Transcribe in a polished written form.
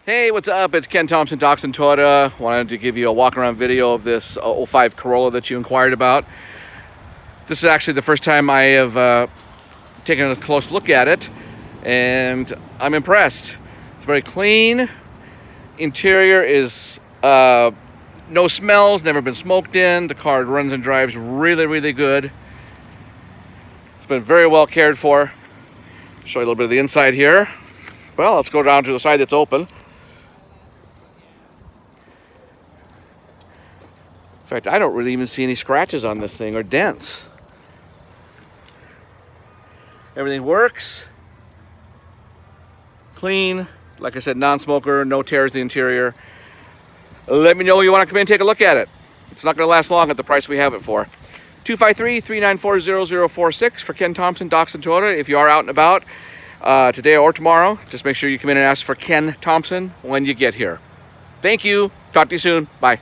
Hey, what's up? It's Ken Thompson, Doxon Toyota. Wanted to give you a walk around video of this '05 Corolla that you inquired about. This is actually the first time I have taken a close look at it, and I'm impressed. It's very clean. Interior is no smells, never been smoked in. The car runs and drives really good. It's been very well cared for. Show you a little bit of the inside here. Well, let's go down to the side that's open. In fact, I don't really even see any scratches on this thing or dents. Everything works. Clean. Like I said, non-smoker, no tears in the interior. Let me know you want to come in and take a look at it. It's not going to last long at the price we have it for. 253-394-0046 for Ken Thompson, Doxon Toyota. If you are out and about today or tomorrow, just make sure you come in and ask for Ken Thompson when you get here. Thank you. Talk to you soon. Bye.